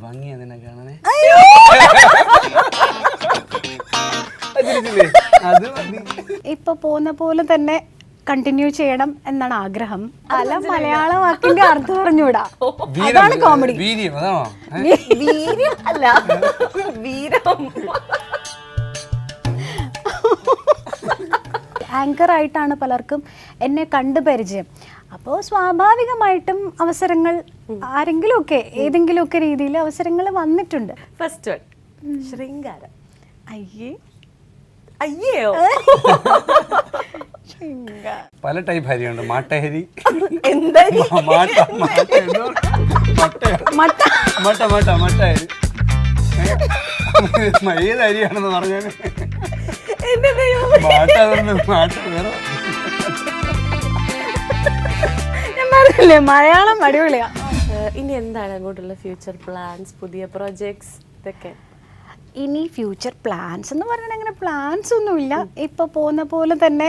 ഭംഗിയാ നിന്നെ കാണാനേ. ഇപ്പൊ പോന്ന പോലെ തന്നെ കണ്ടിന്യൂ ചെയ്യണം എന്നാണ് ആഗ്രഹം. അല്ല മലയാള വാക്കിന്റെ അർത്ഥം പറഞ്ഞൂടാ. അതാണ് കോമഡി. വീര്യം അതാണോ? വീര്യം അല്ല, വീരം. ആങ്കർ ആയിട്ടാണ് പലർക്കും എന്നെ കണ്ടു പരിചയം. അപ്പോൾ സ്വാഭാവികമായിട്ടും അവസരങ്ങൾ ആരെങ്കിലുമൊക്കെ ഏതെങ്കിലുമൊക്കെ രീതിയിൽ അവസരങ്ങൾ വന്നിട്ടുണ്ട്. ഫസ്റ്റ് വൺ ശൃംഗാരം. അയ്യേ അയ്യോ, പല ടൈപ്പ് ഹരിയുണ്ട്. മാട്ടഹരി, എന്താ മട്ടഹരി. ഏത് അരിയാണെന്ന് പറഞ്ഞാൽ മലയാളം അടിപൊളിയാ. ഇനി എന്താണ് അങ്ങോട്ടുള്ള ഫ്യൂച്ചർ പ്ലാൻസ്, പുതിയ പ്രോജക്ട്സ് ഇതൊക്കെ? ഇനി ഫ്യൂച്ചർ പ്ലാൻസ് എന്ന് പറഞ്ഞാൽ അങ്ങനെ പ്ലാൻസ് ഒന്നുമില്ല. ഇപ്പോൾ പോകുന്ന പോലെ തന്നെ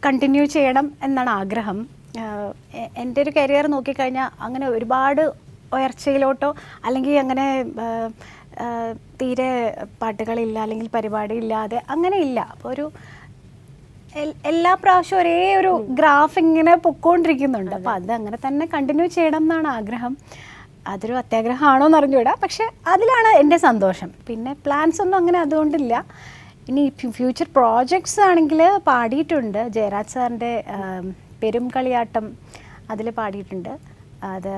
കണ്ടിന്യൂ ചെയ്യണം എന്നാണ് ആഗ്രഹം. എൻ്റെ ഒരു കരിയർ നോക്കിക്കഴിഞ്ഞാൽ അങ്ങനെ ഒരുപാട് ഉയർച്ചയിലോട്ടോ അല്ലെങ്കിൽ അങ്ങനെ തീരെ പാട്ടുകളില്ല അല്ലെങ്കിൽ പരിപാടി ഇല്ലാതെ അങ്ങനെ ഇല്ല. അപ്പോൾ ഒരു എല്ലാ പ്രാവശ്യവും ഒരേ ഒരു ഗ്രാഫ് ഇങ്ങനെ പൊക്കോണ്ടിരിക്കുന്നുണ്ട്. അപ്പോൾ അത് അങ്ങനെ തന്നെ കണ്ടിന്യൂ ചെയ്യണം എന്നാണ് ആഗ്രഹം. അതൊരു അത്യാഗ്രഹമാണോ എന്ന് അറിഞ്ഞുകൂടാ, പക്ഷെ അതിലാണ് എൻ്റെ സന്തോഷം. പിന്നെ പ്ലാൻസ് ഒന്നും അങ്ങനെ അതുകൊണ്ടില്ല. ഇനി ഫ്യൂച്ചർ പ്രോജക്ട്സ് ആണെങ്കിൽ പാടിയിട്ടുണ്ട്. ജയരാജ് സാറിൻ്റെ പെരും കളിയാട്ടം അതിൽ പാടിയിട്ടുണ്ട്. അത്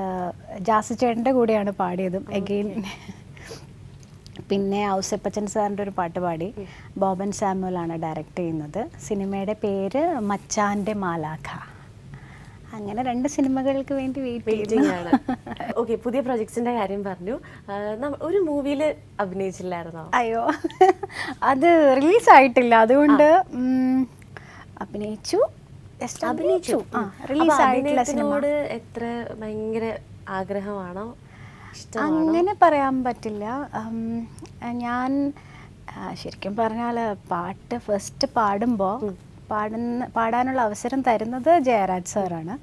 ജാസി ചേട്ടൻ്റെ കൂടെയാണ് പാടിയതും എഗെയിൻ. പിന്നെ ഔസേപ്പച്ചൻ സാറിൻ്റെ ഒരു പാട്ട് പാടി. ബോബൻ സാമുവലാണ് ഡയറക്റ്റ് ചെയ്യുന്നത്. സിനിമയുടെ പേര് മച്ചാൻ്റെ മാലാഖ. അങ്ങനെ 2 സിനിമകൾക്ക് വേണ്ടി വെയിറ്റിംഗ് ആണ്. ഓക്കെ, പുതിയ പ്രൊജക്ട്സിന്റെ കാര്യം പറഞ്ഞു. ഒരു മൂവിയിൽ അഭിനയിച്ചില്ലായിരുന്നോ? അയ്യോ, അത് റിലീസായിട്ടില്ല. അതുകൊണ്ട് അഭിനയിച്ചു. റിലീസായിട്ടില്ല. സിനിമയോട് എത്ര ഭയങ്കര ആഗ്രഹമാണോ? അങ്ങനെ പറയാൻ പറ്റില്ല. ഞാൻ ശരിക്കും പറഞ്ഞാൽ പാട്ട് ഫസ്റ്റ് പാടാനുള്ള അവസരം തരുന്നത് ജയരാജ് സാറാണ്.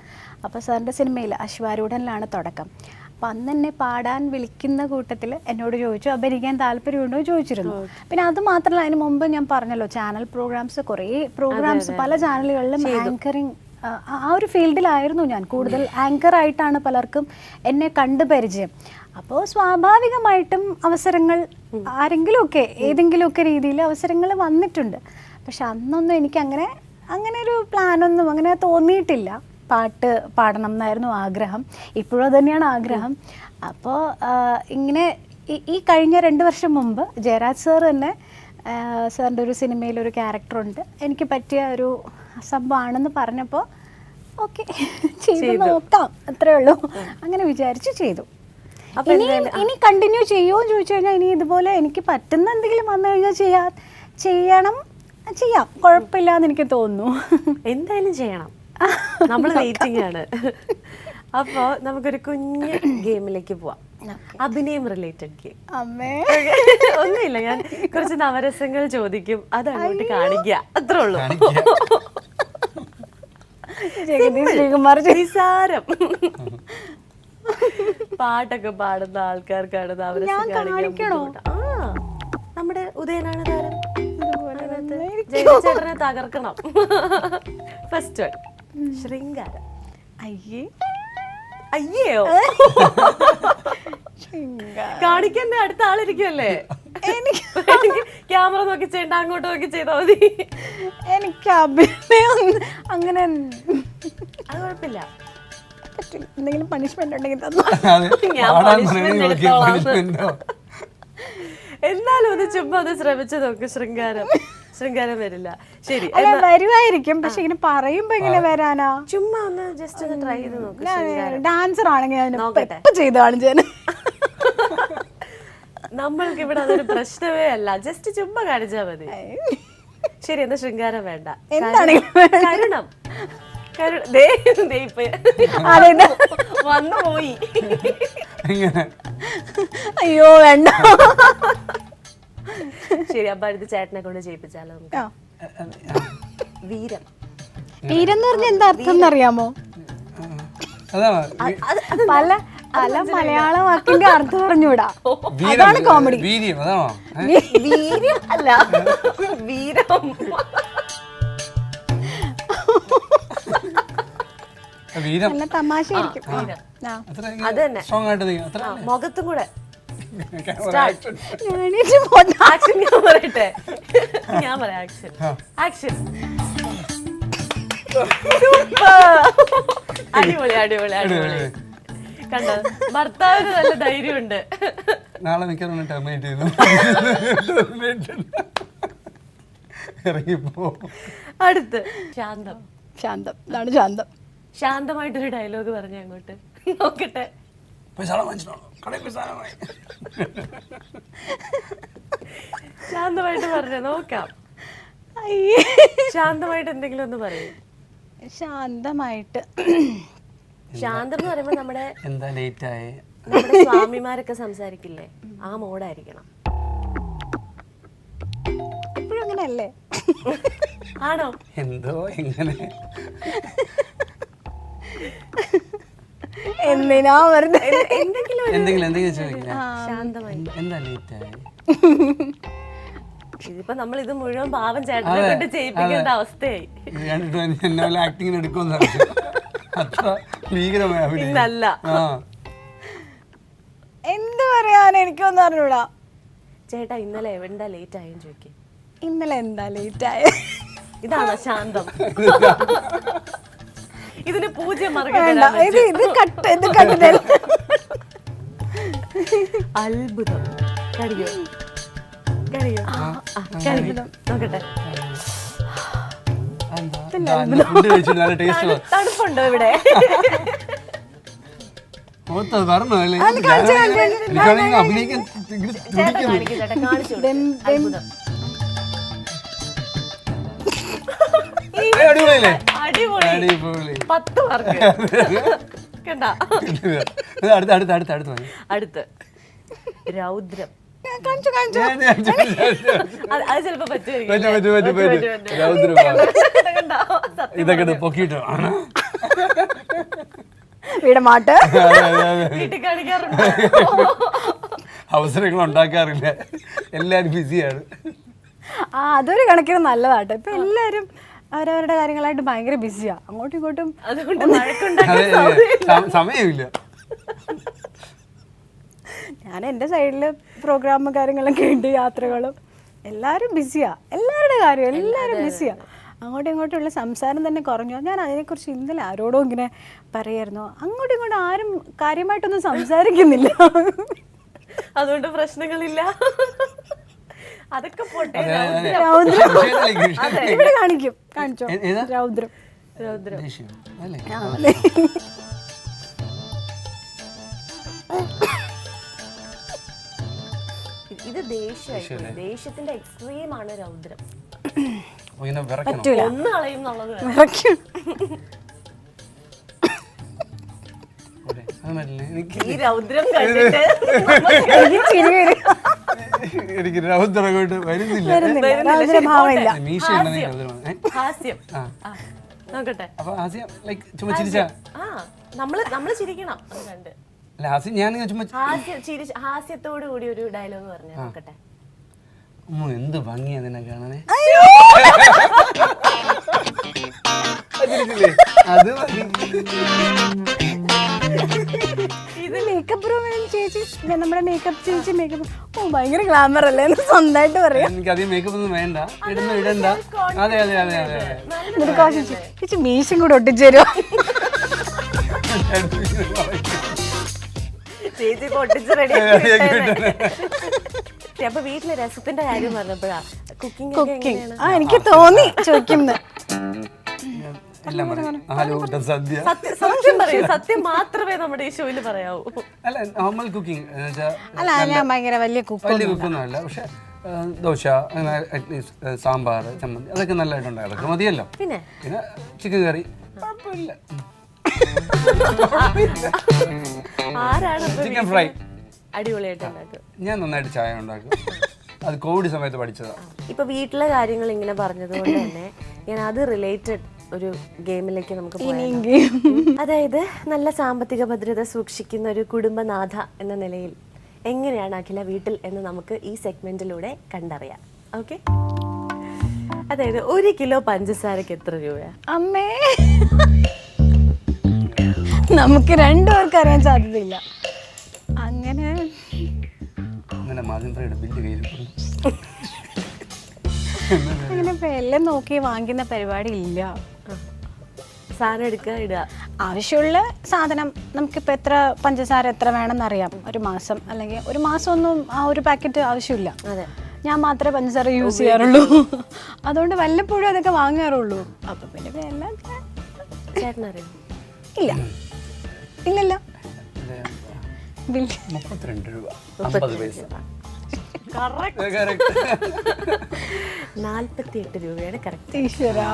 അപ്പോൾ സാറിൻ്റെ സിനിമയിൽ അശ്വാരൂഢനിലാണ് തുടക്കം. അപ്പം അന്ന് എന്നെ പാടാൻ വിളിക്കുന്ന കൂട്ടത്തിൽ എന്നോട് ചോദിച്ചു അഭിനയിക്കാൻ താല്പര്യമുണ്ടോ ചോദിച്ചിരുന്നു. പിന്നെ അത് മാത്രമല്ല, അതിന് മുമ്പ് ഞാൻ പറഞ്ഞല്ലോ ചാനൽ പ്രോഗ്രാംസ്, കുറേ പ്രോഗ്രാംസ് പല ചാനലുകളിലും ആങ്കറിങ് ആ ഒരു ഫീൽഡിലായിരുന്നു ഞാൻ. കൂടുതൽ ആങ്കർ ആയിട്ടാണ് പലർക്കും എന്നെ കണ്ടു പരിചയം. അപ്പോൾ സ്വാഭാവികമായിട്ടും അവസരങ്ങൾ ആരെങ്കിലുമൊക്കെ ഏതെങ്കിലുമൊക്കെ രീതിയിൽ അവസരങ്ങൾ വന്നിട്ടുണ്ട്. പക്ഷെ അന്നൊന്നും എനിക്ക് അങ്ങനെ ഒരു പ്ലാനൊന്നും അങ്ങനെ തോന്നിയിട്ടില്ല. പാട്ട് പാടണം എന്നായിരുന്നു ആഗ്രഹം. ഇപ്പോഴും തന്നെയാണ് ആഗ്രഹം. അപ്പോൾ ഇങ്ങനെ ഈ കഴിഞ്ഞ 2 വർഷം മുമ്പ് ജയരാജ് സാർ തന്നെ സാറിൻ്റെ ഒരു സിനിമയിലൊരു ക്യാരക്ടറുണ്ട്, എനിക്ക് പറ്റിയ ഒരു സംഭവമാണെന്ന് പറഞ്ഞപ്പോൾ ഓക്കെ ചെയ്ത് നോക്കാം, അത്രേ ഉള്ളൂ. അങ്ങനെ വിചാരിച്ച് ചെയ്തു. ഇനി കണ്ടിന്യൂ ചെയ്യുമോ എന്ന് ചോദിച്ചു കഴിഞ്ഞാൽ ഇനി ഇതുപോലെ എനിക്ക് പറ്റുന്ന എന്തെങ്കിലും വന്നു കഴിഞ്ഞാൽ ചെയ്യാം, കുഴപ്പമില്ലാന്ന് എനിക്ക് തോന്നുന്നു. എന്തായാലും ചെയ്യണം, നമ്മൾ വെയിറ്റിംഗ് ആണ്. അപ്പോൾ നമുക്കൊരു കുഞ്ഞ് ഗെയിമിലേക്ക് പോവാം. അഭിനയം റിലേറ്റഡ് ഗെയിം. ഒന്നുമില്ല, ഞാൻ കുറച്ച് നവരസങ്ങൾ ചോദിക്കും, അത് അങ്ങോട്ട് കാണിക്കുക, അത്രേ ഉള്ളൂ. നിസാരം. പാട്ടൊക്കെ പാടുന്ന ആൾക്കാർക്കാണ് നവരസം കാണിക്കാൻ. നമ്മുടെ ഉദയനാണ് താരം, ജയചേട്ടനെ തകർക്കണം. ഫസ്റ്റ് വൺ ശൃംഗാരം. അയ്യോ, കാണിക്കാൻ അടുത്ത ആളിരിക്കുമല്ലേ? ക്യാമറ നോക്കി ചെയ്യണ്ട, അങ്ങോട്ട് നോക്കി ചെയ്താൽ മതി. എനിക്ക് അഭിനയം അങ്ങനെ അത് കുഴപ്പമില്ല. എന്തെങ്കിലും പണിഷ്മെന്റ് ഉണ്ടെങ്കിൽ തന്നോ. എന്നാലും ഒന്ന് ചുമ്മാ ഒന്ന് ശ്രമിച്ചു നോക്ക്. ശൃംഗാരം വരില്ല. ശരി, വരുമായിരിക്കും, പക്ഷെ ഇങ്ങനെ പറയുമ്പോ ഇങ്ങനെ വരാനാ? ചുമ്മാ ഒന്ന് ജസ്റ്റ് ഒന്ന് ട്രൈ ചെയ്ത് നോക്ക്. ഡാൻസർ ആണെങ്കിൽ ചെയ്ത് കാണിച്ചു. നമ്മൾക്ക് ഇവിടെ അതൊരു പ്രശ്നമേ അല്ല, ജസ്റ്റ് ചുമ്മാ കാണിച്ചാ മതി. ശരി, എന്നാ ശൃംഗാരം വേണ്ട, കരുണം. വന്നു പോയി. അയ്യോ വേണ്ട. ശരി, അപ്പൊ അടുത്ത് ചേട്ടനെ കൊണ്ട് ചെയ്യിപ്പിച്ചാലോ? വീരം. വീരം എന്ന് പറഞ്ഞ എന്താ അർത്ഥം എന്നറിയാമോ? അല്ല മലയാളം വാക്കിന്റെ അർത്ഥം പറഞ്ഞൂടാ. വീരം, അതാണ് കോമഡി. വീര്യം അതാണോ? വീര്യം അല്ല, വീരം. വീരം നല്ല തമാശയായിരിക്കും. ആ. അത് തന്നെ. സ്ട്രോങ് ആയിട്ട് നിൽക്കണം. അത്ര മുഖത്തും കൂടെ ഞാനീ പോട്ടെ. ആക്ഷൻ ഞാൻ പറയട്ടെ, ഞാൻ പറയാം ആക്ഷൻ. ആക്ഷൻ. അടിപൊളി അടിപൊളി അടിപൊളി. കണ്ടോ, ഭർത്താവിന് നല്ല ധൈര്യമുണ്ട്. നാളെ മിക്കവാറും ടെർമിനേറ്റ് ചെയ്യുന്നു. ഇറങ്ങിപ്പോ. അടുത്ത് ശാന്തം. ശാന്തം. ഇതാണ് ശാന്തം. ശാന്തമായിട്ടൊരു ഡയലോഗ് പറഞ്ഞ അങ്ങോട്ട് നോക്കട്ടെ. ശാന്തമായിട്ട് പറഞ്ഞ നോക്കാം. ശാന്തമായിട്ട് എന്തെങ്കിലും ഒന്ന് പറയും. ശാന്തമായിട്ട്. ശാന്തം എന്ന് പറയുമ്പോ നമ്മുടെ എന്താ ലേറ്റ് ആയേ? നമ്മുടെ സ്വാമിമാരൊക്കെ സംസാരിക്കില്ലേ, ആ മോഡായിരിക്കണം. എപ്പോഴും അങ്ങനെയല്ലേ? ആണോ? എന്തോ എങ്ങനെ എന്തിനാ വെറുതെ എന്തെങ്കിലും എന്തെങ്കിലും ചോദിക്കില്ല. ശാന്തമായി. എന്താ ലേറ്റ് ആയേ? ഇതിപ്പോ നമ്മൾ ഇത് മുഴുവൻ പാവം ചേട്ടനെ കൊണ്ട് ചെയ്യിപ്പിക്കേണ്ട അവസ്ഥയായി. എന്നെ ആക്ടിങ്ങിന് എടുക്കുമെന്ന് അത്ര ഭീകരമായ ഇന്നല്ല. എന്ത് പറയാൻ എനിക്കൊന്നും അറിഞ്ഞൂടാ. ചേട്ടാ ഇന്നലെ എവിടെ ലേറ്റ് ആയെന്ന് ചോദിക്കേ. ഇന്നലെ എന്താ ലേറ്റ് ആയ? ഇതാണോ ശാന്തം? ഇതിന് പൂജ്യം അത്ഭുതം. കഴിയോ കഴിയോ നോക്കട്ടെ. തണുപ്പുണ്ടോ ഇവിടെ? അഭിനയിക്കാൻ കാണിച്ചു അത്ഭുതം. അടിപൊളി. 10 മാർക്ക്. കണ്ടാ? അടുത്ത് രൗദ്രം. അത് ചിലപ്പോ ഇതൊക്കെ പൊക്കിട്ടോ വീടമാട്ട് വീട്ടിൽ കാണിക്കാറുണ്ട്. അവസരങ്ങൾ ഉണ്ടാക്കാറില്ല, എല്ലാരും ബിസിയാണ്. അതൊരു കണക്കിന് നല്ലതാട്ടോ. ഇപ്പൊ എല്ലാരും അവരവരുടെ കാര്യങ്ങളായിട്ട് ഭയങ്കര ബിസിയാ, അങ്ങോട്ടും ഇങ്ങോട്ടും. അതുകൊണ്ട് സമയമില്ല. ഞാൻ എൻ്റെ സൈഡിൽ പ്രോഗ്രാമും കാര്യങ്ങളൊക്കെ ഉണ്ട്, യാത്രകളും. എല്ലാവരും ബിസിയാ, എല്ലാവരുടെ കാര്യം എല്ലാവരും ബിസിയാ. അങ്ങോട്ടും ഇങ്ങോട്ടുമുള്ള സംസാരം തന്നെ കുറഞ്ഞു. ഞാൻ അതിനെക്കുറിച്ച് ഇന്നലെ ആരോടോ ഇങ്ങനെ പറയായിരുന്നു. അങ്ങോട്ടും ഇങ്ങോട്ടും ആരും കാര്യമായിട്ടൊന്നും സംസാരിക്കുന്നില്ല, അതുകൊണ്ട് പ്രശ്നങ്ങളില്ല. അതൊക്കെ പോട്ടെ. ഇവിടെ കാണിക്കും, കാണിച്ചോ രൗദ്രം. രൗദ്രം ഇത് ദേഷ്യമായി. ദേഷ്യത്തിന്റെ എക്സ്ട്രീം ആണ് രൗദ്രം. ഒന്ന് കളയും എന്നുള്ളത്. ഈ രൗദ്രം കണ്ടിട്ട് എനിക്ക് രൗദ്രം കൊണ്ട് വരുന്നില്ല. ഹാസ്യം നോക്കട്ടെ. നമ്മള് ചിരിക്കണം. അത് കണ്ട് ഹാസ്യത്തോടു കൂടി ഒരു ഡയലോഗ് പറഞ്ഞു നോക്കട്ടെ. എന്ത് ഭംഗിയാ നിന്നെ കാണാനേ. അത് ഇത് മേക്കപ്പ് റൂമിൽ ചേച്ചി, നമ്മുടെ മേക്കപ്പ് ചേച്ചി മേക്കപ്പ് ഭയങ്കര ഗ്ലാമർ അല്ലേ എന്ന് സ്വന്തമായിട്ട് പറയാം. എനിക്ക് അധികം മേക്കപ്പ് ഒന്നും വേണ്ട, ഇടണ്ട. അതെ അതെ അതെ അതെ. ചേച്ചി മീശയും കൂടെ ഒട്ടിച്ചു തരുമോ? ചേച്ചി പൊട്ടിച്ച് റെഡി. അപ്പൊ വീട്ടിലെ രസത്തിന്റെ കാര്യം പറഞ്ഞപ്പോഴാ കുക്കിംഗ്. എനിക്ക് തോന്നി ചോദിക്കുന്നു. സത്യം പറയൂ, സത്യം മാത്രമേ നമ്മുടെ ഈ ഷോയിൽ പറയാവൂ. അല്ല, നോർമൽ കുക്കിംഗ്. അല്ല, ഞാൻ ഭയങ്കര വലിയ കുക്കൊന്നും അല്ല. പക്ഷെ ദോശ, സാമ്പാർ, ചമ്മന്തി അതൊക്കെ നല്ലതായിട്ടുണ്ടാകും. അതൊക്കെ മതിയല്ലോ. പിന്നെ ചിക്കൻ കറി കുഴപ്പമില്ല. ആരാണ് ചിക്കൻ ഫ്രൈ അടിപൊളിയായിട്ട് ഉണ്ടാക്കും. ഞാൻ നന്നായിട്ട് ചായ ഉണ്ടാക്കും. അത് കോവിഡ് സമയത്ത് പഠിച്ചതാ. ഇപ്പൊ വീട്ടിലെ കാര്യങ്ങൾ ഇങ്ങനെ പറഞ്ഞതുകൊണ്ട് തന്നെ ഞാൻ അത് റിലേറ്റഡ് ഒരു ഗെയിമിലേക്ക് നമുക്ക് പോയാലോ? അതായത് നല്ല സാമ്പത്തിക ഭദ്രത സൂക്ഷിക്കുന്ന ഒരു കുടുംബനാഥ എന്ന നിലയിൽ എങ്ങനെയാണ് അഖില വീട്ടിൽ എന്ന് നമുക്ക് ഈ സെഗ്മെന്റിലൂടെ കണ്ടറിയാം. ഓക്കെ, അതായത് 1 കിലോ പഞ്ചസാരക്ക് എത്ര രൂപയാ? അമ്മേ, നമുക്ക് രണ്ടുപേർക്ക് അറിയാൻ സാധ്യതയില്ല. അങ്ങനെ അങ്ങനെ ഇപ്പൊ എല്ലാം നോക്കി വാങ്ങിക്കുന്ന പരിപാടി ഇല്ല. സാധനം എടുക്കുക, ഇടുക. ആവശ്യമുള്ള സാധനം നമുക്കിപ്പോൾ എത്ര പഞ്ചസാര എത്ര വേണമെന്നറിയാം. ഒരു മാസം അല്ലെങ്കിൽ ഒരു മാസം ഒന്നും ആ ഒരു പാക്കറ്റ് ആവശ്യമില്ല. അതെ, ഞാൻ മാത്രമേ പഞ്ചസാര യൂസ് ചെയ്യാറുള്ളൂ. അതുകൊണ്ട് വല്ലപ്പോഴും അതൊക്കെ വാങ്ങാറുള്ളൂ. അപ്പം പിന്നെ എല്ലാം ചേട്ടനറിയാം? ഇല്ല, ഇല്ലല്ലോ. 32 രൂപ 50 പൈസ. 48 രൂപയാണ് കറക്റ്റ്. ഈശ്വരാ,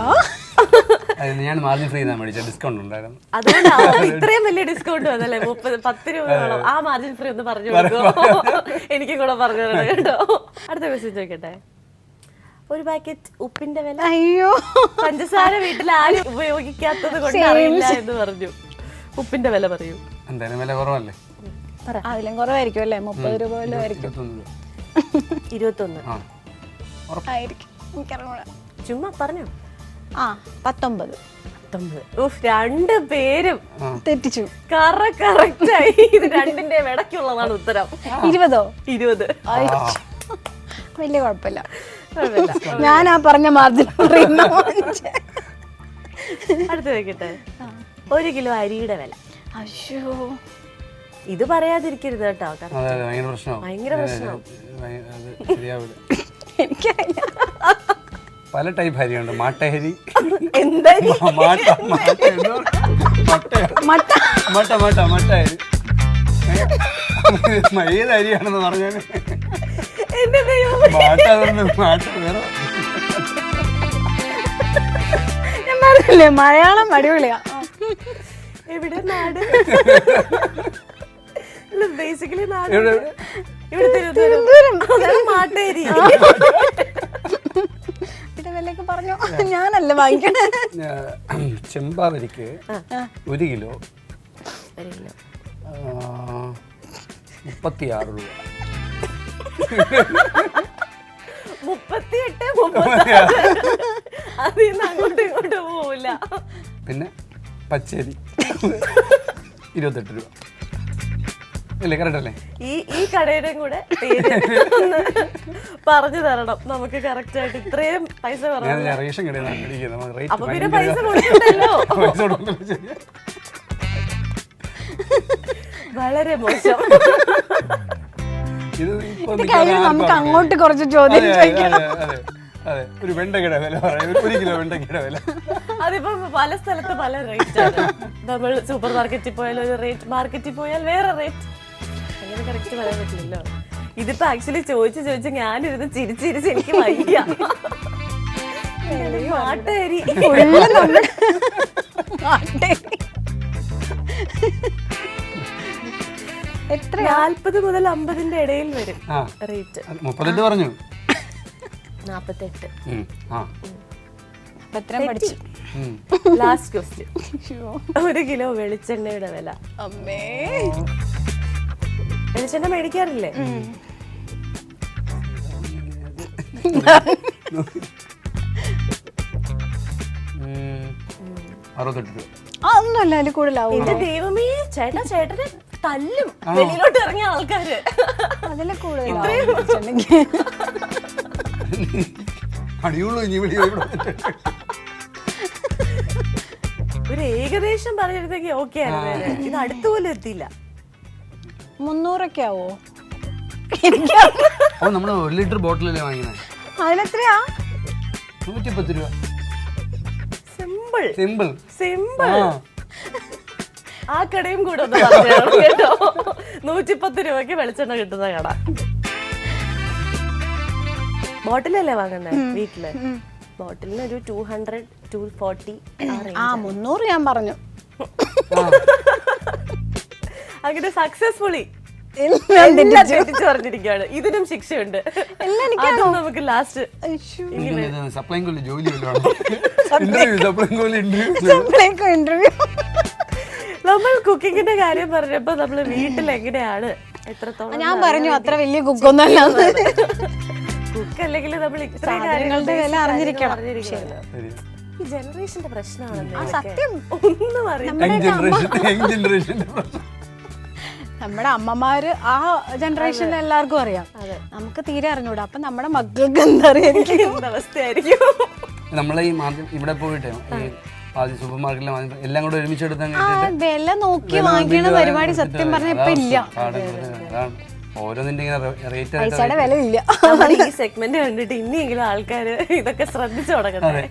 ഞാൻ മാർജിൻ ഫ്രീ മേടിച്ച ഡിസ്കൗണ്ട് ഉണ്ടായിരുന്നു. അതുകൊണ്ടാണ് ഇത്രയും വലിയ ഡിസ്കൗണ്ട് വന്നല്ലേ? 10 രൂപയോളം. ആ മാർജിൻ ഫ്രീ ഒന്ന് പറഞ്ഞു കൊടുക്കുമോ? എനിക്കും കൂടെ പറഞ്ഞു തരണം കേട്ടോ. അടുത്ത ക്വസ്റ്റ്യൻ ചോദിക്കട്ടെ. ഒരു പാക്കറ്റ് ഉപ്പിന്റെ വില? അയ്യോ, പഞ്ചസാര വീട്ടിൽ ആരും ഉപയോഗിക്കാത്തത് കൊണ്ട് അറിയില്ല എന്ന് പറഞ്ഞു. ഉപ്പിന്റെ വില പറയൂ. എന്തായാലും വില കുറവല്ലേ? അതിലും കുറവായിരിക്കും അല്ലേ? 30 രൂപ വല്ലതും ആയിരിക്കും. 21 ആയിരിക്കും, എനിക്കറിഞ്ഞൂടാ. ചുമ്മാ പറഞ്ഞോ. 19. രണ്ട് പേരും തെറ്റിച്ചു. കറക്റ്റായി. ഇത് രണ്ടിന്റെ ഇടയ്ക്കുള്ളതാണ് ഉത്തരം. 20. വലിയ കുഴപ്പമില്ല. ഞാൻ ആ പറഞ്ഞ മാർജിൻ. അടുത്ത് വെക്കട്ടെ. 1 കിലോ അരിയുടെ വില? അയ്യോ, ഇത് പറയാതിരിക്കരുത് കേട്ടോ. ഭയങ്കര പ്രശ്നമാവും. എനിക്കറിയില്ല. പല ടൈപ്പ് അരിയുണ്ട്. മാട്ടയരി, എന്തരി? മട്ടയരി. ഏത് അരിയാണെന്ന് പറഞ്ഞാൽ ഞാൻ പറഞ്ഞില്ലേ മലയാളം അടിപൊളിയാ. എവിടെ നാട്? ബേസിക്കലി നാട് ഇവിടെ തിരുവനന്തപുരം. മാട്ടേരി. വിലയൊക്കെ പറഞ്ഞോ, ഞാനല്ല വാങ്ങിക്കണേ. ചെമ്പാവരിക്ക് 1 കിലോ 36 രൂപ. 38 അതിന്ന് അങ്ങോട്ടും ഇങ്ങോട്ടും പോവില്ല. പിന്നെ പച്ചരി 28 രൂപ. അല്ലേ? കറക്റ്റ് അല്ലേ? ഈ കടയുടെയും കൂടെ പേര് പറഞ്ഞു തരണം നമുക്ക് കറക്റ്റ് ആയിട്ട്. ഇത്രയും പൈസ റേഷൻ കടയിൽ അപ്പൊ പിന്നെ പൈസ കൊടുക്കണ്ടല്ലോ. വളരെ മോശം. നമുക്ക് അങ്ങോട്ട് കുറച്ച് ചോദ്യം ചോദിക്കാം. അതെ, ഒരു വെണ്ടക്കയുടെ വില പറയാം. 1 കിലോ വെണ്ടക്കയുടെ വില. അതിപ്പോ പല സ്ഥലത്ത് പല റേറ്റ് ആണ്. നമ്മൾ സൂപ്പർ മാർക്കറ്റിൽ പോയാൽ ഒരു റേറ്റ്, മാർക്കറ്റിൽ പോയാൽ വേറെ റേറ്റ്. അങ്ങനെ കറക്റ്റ് പറയാൻ പറ്റില്ലല്ലോ. ഇതിപ്പോ ആക്ച്വലി ചോദിച്ച് ഞാനിരുന്ന് ചിരിച്ചിരിച്ച് എനിക്ക് വയ്യ. മാട്ടേരി 40 മുതൽ 50 ഇടയിൽ വരും റേറ്റ്. 38 പറഞ്ഞു. 48. Last question. 1 കിലോ വെളിച്ചെണ്ണയുടെ വില? അമ്മേ, വെളിച്ചെണ്ണ മേടിക്കാറില്ലേ? 68 രൂപ. അതൊന്നുമല്ല, അതിൽ കൂടുതലാവും. എന്റെ ദൈവമേ, ചേട്ടനെ തല്ലും വെളിയിലോട്ട് ഇറങ്ങിയ ആൾക്കാര്. അതിലെ കൂടുതൽ ഒരു ഏകദേശം പറഞ്ഞിരുന്നെങ്കിൽ ഓക്കെ ആയിരുന്നു. ഇത് അടുത്തുപോലും എത്തിയില്ല. 300 ആവോ? നമ്മള് 1 ലിറ്റർ ബോട്ടിലല്ലേ വാങ്ങിയത്? അതിനെത്രയാ? 110 രൂപ. സിമ്പിൾ. ആ കടയും കൂടെ ഒന്ന് പറഞ്ഞു കേട്ടോ. 110 രൂപയ്ക്ക് വെളിച്ചെണ്ണ കിട്ടുന്ന കട. ബോട്ടിലല്ലേ വാങ്ങണ്ടേ വീട്ടില്? ബോട്ടിലിന് ഒരു 200, 240. 300 ഞാൻ പറഞ്ഞു. അങ്ങനെ സക്സസ്ഫുള്ളി എല്ലാം തെറ്റിച്ച് പറഞ്ഞിരിക്കുകയാണ്. ഇതിനും ശിക്ഷയുണ്ട്. അതും നമുക്ക് ലാസ്റ്റ് സപ്ലൈകോയിൽ ജോലി ഇന്റർവ്യൂ നമ്മൾ കുക്കിങ്ങിന്റെ കാര്യം പറഞ്ഞപ്പോ നമ്മള് വീട്ടിൽ എങ്ങനെയാണ് എത്രത്തോളം ഞാൻ പറഞ്ഞു അത്ര വലിയ കുക്കൊന്നല്ല, കുക്ക് അല്ലെങ്കിൽ നമ്മൾ ഇത്രയും കാര്യങ്ങളുടെ വില അറിഞ്ഞിരിക്കണം. ഈ ജനറേഷന്റെ പ്രശ്നമാണ് സത്യം. ഒന്നും അറിയാം. നമ്മുടെ അമ്മമാര് ആ ജനറേഷനിൽ എല്ലാവർക്കും അറിയാം, നമുക്ക് തീരെ അറിഞ്ഞൂടാ. അപ്പൊ നമ്മുടെ മക്കൾക്ക് എന്താ അവസ്ഥയായിരിക്കും. നമ്മളെ ഈ ഇവിടെ പോയിട്ട് സൂപ്പർ മാർക്കറ്റിലെ എല്ലാം കൂടെ ഒരുമിച്ചെടുത്ത് വില നോക്കി വാങ്ങിക്കണ പരിപാടി സത്യം പറഞ്ഞ ഇപ്പൊ ഇല്ല. ഓരോന്നിന്റെ പൈസയുടെ വില ഇല്ല. ഈ സെഗ്മെന്റ് കണ്ടിട്ട് ഇനിയെങ്കിലും ആൾക്കാര് ഇതൊക്കെ ശ്രദ്ധിച്ചു തുടങ്ങട്ടെ.